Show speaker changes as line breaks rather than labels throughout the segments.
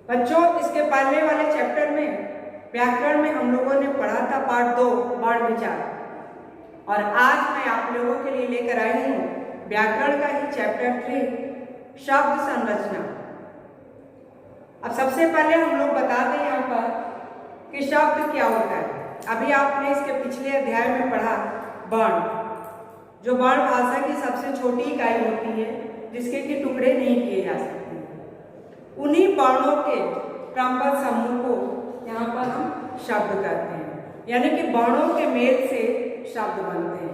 बच्चों, इसके पहले वाले चैप्टर में व्याकरण में हम लोगों ने पढ़ा था पार्ट 2 बाण विचार, और आज मैं आप लोगों के लिए लेकर आई हूँ व्याकरण का ही चैप्टर 3 शब्द संरचना। अब सबसे पहले हम लोग बता दें यहाँ पर कि शब्द क्या होता है। अभी आपने इसके पिछले अध्याय में पढ़ा बाण, जो बाण भाषा की सबसे छोटी इकाई होती है जिसके कि टुकड़े नहीं किए जा सकते। उन्हीं बाणों के क्रमबद्ध समूह को यहाँ पर हम शब्द कहते हैं, यानी कि बाणों के मेल से शब्द बनते हैं।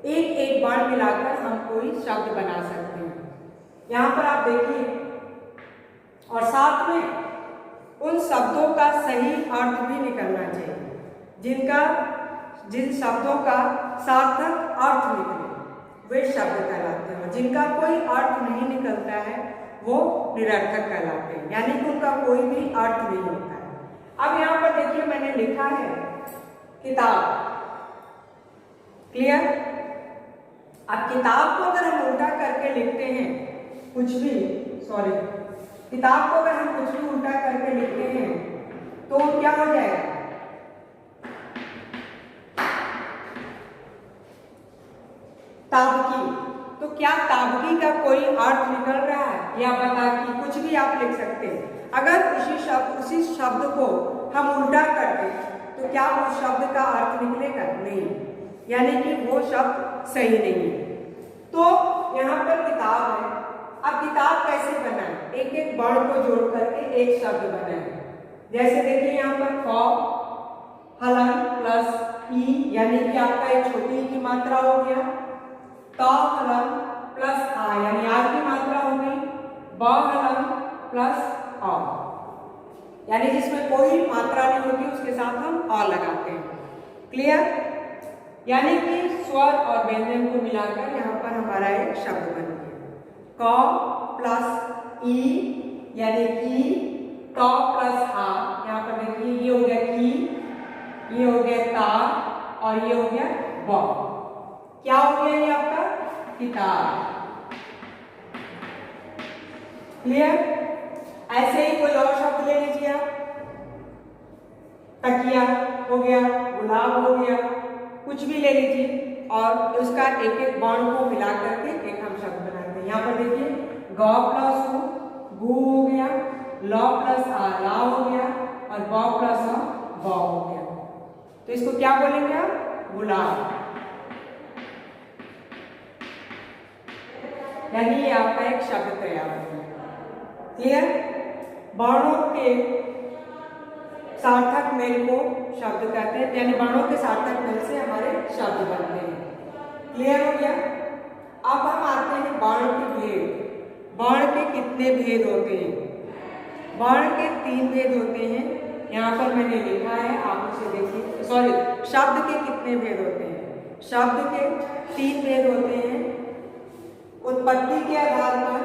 एक एक बाण मिलाकर हम कोई शब्द बना सकते हैं। यहाँ पर आप देखिए, और साथ में उन शब्दों का सही अर्थ भी निकलना चाहिए। जिन शब्दों का सार्थक अर्थ निकले वे शब्द कहलाते हैं, और जिनका कोई अर्थ नहीं निकलता है वो निरर्थक कहलाते हैं, यानी कि उनका कोई भी अर्थ नहीं होता है। अब यहाँ पर देखिए मैंने लिखा है किताब, क्लियर। अब किताब को अगर हम उल्टा करके लिखते हैं किताब को अगर हम कुछ भी उल्टा करके लिखते हैं तो क्या हो जाएगा? ताबकी। तो क्या ताबकी का कोई अर्थ निकल रहा है, या बताकी, कुछ भी आप लिख सकते हैं। अगर उसी शब्द को हम उल्टा करते तो क्या उस शब्द का अर्थ निकलेगा? नहीं, यानी कि वो शब्द सही नहीं है। तो यहाँ पर किताब है। अब किताब कैसे बनाए? एक एक बाण को जोड़ करके एक शब्द बनाए। जैसे देखिए यहाँ पर क हलन प्लस ई, यानी कि आपका एक छोटी ई की मात्रा हो गया। त हलन प्लस आ, यानी आ की मात्रा हो गई। ब हलन प्लस अ, यानी जिसमें कोई मात्रा नहीं होगी उसके साथ हम अ लगाते हैं। क्लियर? यानी कि स्वर और व्यंजन को मिलाकर यहाँ पर हमारा एक शब्द बन गया। क प्लस ई यानी कि क प्लस आ, यहाँ पर देखिए ये हो गया की, ये हो गया ता, और ये हो गया ब। क्या हो गया ये आपका? किताब। क्लियर? ऐसे ही कोई और शब्द ले लीजिए आप। तकिया हो गया, गुलाब हो गया, कुछ भी ले लीजिए और उसका एक एक बाण को मिला करके एक हम शब्द बनाते हैं। यहाँ पर देखिए ग प्लस गु हो गया, ल प्लस आ ला हो गया, और ब प्लस अ ब हो गया। तो इसको क्या बोलेंगे आप? गुलाब। यानी ये आपका एक शब्द तैयार हो गया। क्लियर? बाणों के सार्थक मेल को शब्द कहते हैं, यानी बाणों के सार्थक मेल से हमारे शब्द बनते हैं। क्लियर हो गया? अब हम आते हैं बाण के भेद। बाण के कितने भेद होते हैं? बाण के 3 भेद होते हैं। यहाँ पर मैंने लिखा है, आप उसे देखिए। शब्द के कितने भेद होते हैं? शब्द के 3 भेद होते हैं। उत्पत्ति के आधार पर,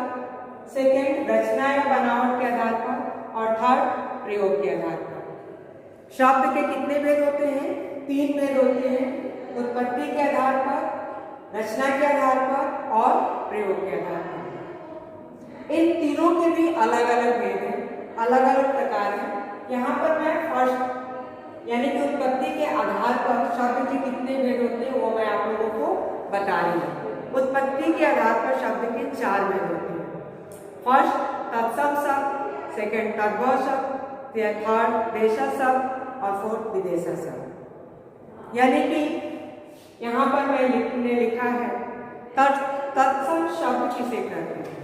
सेकेंड रचना या बनावट के आधार पर, और थर्ड प्रयोग के आधार पर। शब्द के कितने भेद होते हैं? 3 भेद होते हैं। उत्पत्ति के आधार पर, रचना के आधार पर, और प्रयोग के आधार पर। इन तीनों के भी अलग अलग भेद हैं, अलग अलग प्रकार हैं। यहाँ पर मैं फर्स्ट यानी कि उत्पत्ति के आधार पर शब्द के कितने भेद होते हैं वो मैं आप लोगों को बता रही हूँ। उत्पत्ति के आधार पर शब्द के 4 भेद होते हैं। फर्स्ट तत्सम शब्द, सेकेंड तद्भव शब्द, थर्ड देशज शब्द, और फोर्थ विदेशज शब्द। यानी कि यहाँ पर मैंने लिखा है तत्सम शब्द किसे कहते हैं।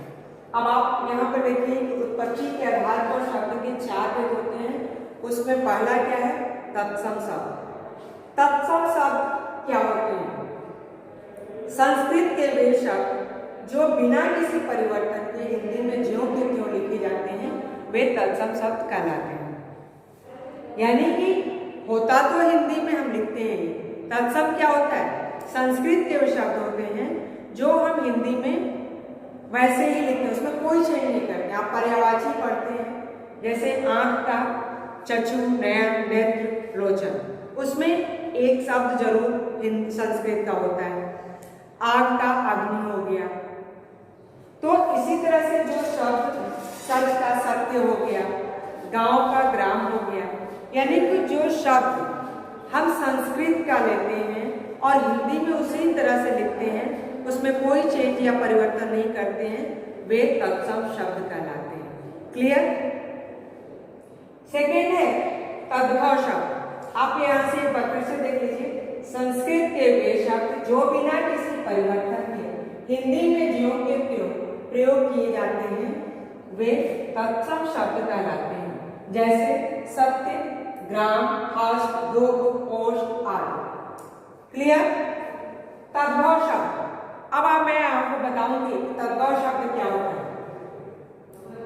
अब आप यहाँ पर देखिए कि उत्पत्ति के आधार पर शब्द के 4 भेद होते हैं। उसमें पहला क्या है? तत्सम शब्द। तत्सम शब्द क्या होते हैं? संस्कृत के वे शब्द जो बिना किसी परिवर्तन के हिंदी में ज्यों के त्यों लिखे जाते हैं वे तत्सम शब्द कहलाते हैं। यानी कि होता तो हिंदी में हम लिखते हैं, तत्सम क्या होता है? संस्कृत के वे शब्द होते हैं जो हम हिंदी में वैसे ही लिखते हैं, उसमें कोई चेंज नहीं करते। आप पर्यायवाची पढ़ते हैं, जैसे आंख का चक्षु, नयन, नेत्र, लोचन, उसमें एक शब्द जरूर संस्कृत का होता है। आग का अग्नि हो गया। तो इसी तरह से जो शब्द सच का सत्य हो गया, गांव का ग्राम हो गया। यानी कि जो शब्द हम संस्कृत का लेते हैं और हिंदी में उसी तरह से लिखते हैं, उसमें कोई चेंज या परिवर्तन नहीं करते हैं, वे तत्सम शब्द कहलाते हैं। क्लियर? सेकेंड है तद्भव शब्द। आप यहाँ से एक बार फिर से देख लीजिए, संस्कृत के वे शब्द जो बिना किसी परिवर्तन के हिंदी में ज्यों के त्यों प्रयोग किए जाते हैं, वे तत्सम शब्द कहलाते हैं। जैसे सत्य, ग्राम, हस्त, दुख, ओष्ठ आदि। क्लियर? तद्भव शब्द। अब मैं आपको बताऊंगी तद्भव शब्द क्या होता है।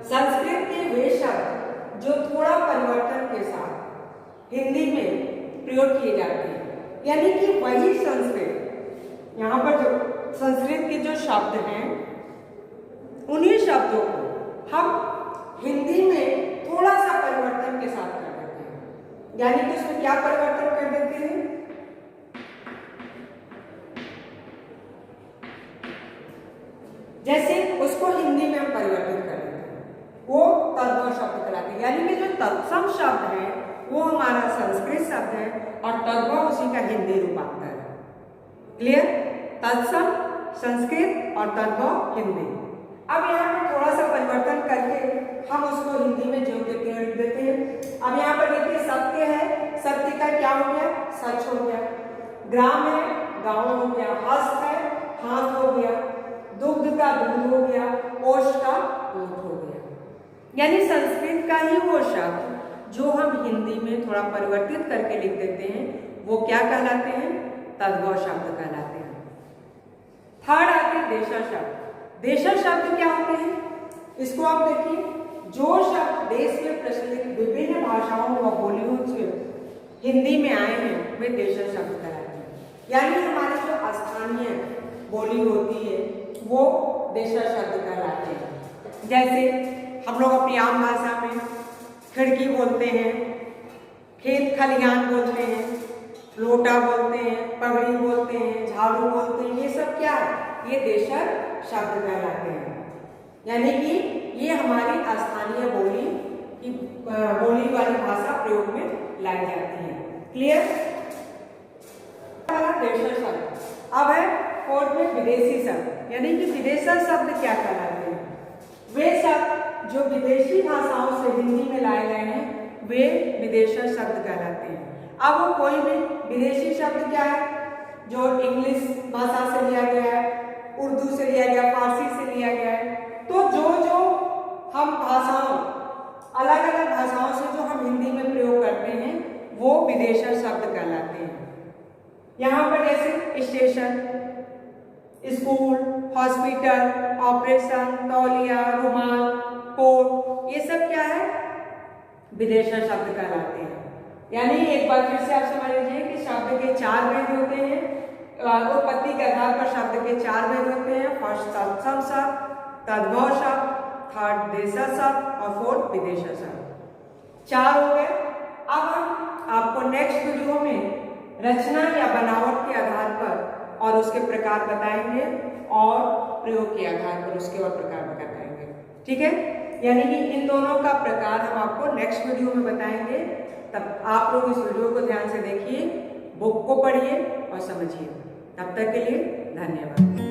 संस्कृत के वे शब्द जो थोड़ा परिवर्तन के साथ हिंदी में प्रयोग किए जाते हैं, यानी कि वही संस्कृत, यहाँ पर जो संस्कृत के जो शब्द हैं, उन्हीं शब्दों को हम हिंदी में थोड़ा सा परिवर्तन के साथ कर देते हैं। यानी कि उसमें क्या परिवर्तन कर देते हैं? जैसे उसको हिंदी में हम परिवर्तित कर देते हैं, वो तद्भव शब्द कहलाते हैं। यानी कि जो तत्सम शब्द है वो हमारा संस्कृत शब्द है और तद्भव उसी का हिंदी रूपांतर है। क्लियर? तत्सम संस्कृत और तद्भव हिंदी। अब यहाँ पर थोड़ा सा परिवर्तन करके हम उसको हिंदी में ज्यों के त्यों लिख देते हैं। अब यहाँ पर देखिए सत्य है, सत्य का क्या हो गया? सच हो गया। ग्राम है, गांव हो गया। हस्त है, हाथ हो गया। दुग्ध का दूध हो गया। ओष्ठ का ओठ हो गया। यानी संस्कृत का ही वो शब्द जो हम हिंदी में थोड़ा परिवर्तित करके लिख देते हैं, वो क्या कहलाते हैं? तद्भव शब्द कहलाते हैं। थर्ड आते हैं देशज शब्द। देशज शब्द क्या होते हैं? इसको आप देखिए, जो शब्द देश में प्रचलित विभिन्न भाषाओं व बोलियों से हिंदी में आए हैं, वे देशज शब्द कहलाते हैं। यानी हमारी जो स्थानीय बोली होती है वो देशज शब्द कहलाते हैं। जैसे हम लोग अपनी आम भाषा में खिड़की बोलते हैं, खेत खलिहान बोलते हैं, लोटा बोलते हैं, पगड़ी बोलते हैं, झाड़ू बोलते हैं, ये सब क्या है? ये देशज शब्द कहलाते हैं। यानी कि ये हमारी स्थानीय बोली वाली भाषा प्रयोग में लाई जाती है। क्लियर? देशज शब्द। अब है फोर्थ में विदेशी शब्द। यानी कि विदेशी शब्द क्या कहलाते हैं? वे शब्द जो विदेशी भाषाओं से हिंदी में लाए गए हैं, वे विदेशी शब्द कहलाते हैं। अब वो कोई भी विदेशी शब्द क्या है? जो इंग्लिश भाषा से लिया गया है, उर्दू से लिया गया, फारसी से लिया गया है। तो जो हम भाषाओं, अलग अलग भाषाओं से जो हम हिंदी में प्रयोग करते हैं, वो विदेशी शब्द कहलाते हैं। यहाँ पर जैसे स्टेशन, स्कूल, हॉस्पिटल, ऑपरेशन, तौलिया, रुमाल, कोट, ये सब क्या है? विदेशी शब्द कहलाते हैं। यानी एक बार फिर से आप समझ लीजिए कि शब्द के 4 भेद होते हैं। उत्पत्ति के आधार पर शब्द के 4 भेद होते हैं। फर्स्ट तत्सम शब्द, तद्भव शब्द, थर्ड देशज शब्द और फोर्थ विदेशी शब्द। 4 हो गए। अब हम आपको नेक्स्ट वीडियो में रचना या बनावट के आधार पर और उसके प्रकार बताएंगे और प्रयोग के आधार पर उसके और प्रकार बताएंगे। ठीक है? यानी कि इन दोनों का प्रकार हम आपको नेक्स्ट वीडियो में बताएंगे। तब आप लोग इस वीडियो को ध्यान से देखिए, बुक को पढ़िए और समझिए। तब तक के लिए धन्यवाद।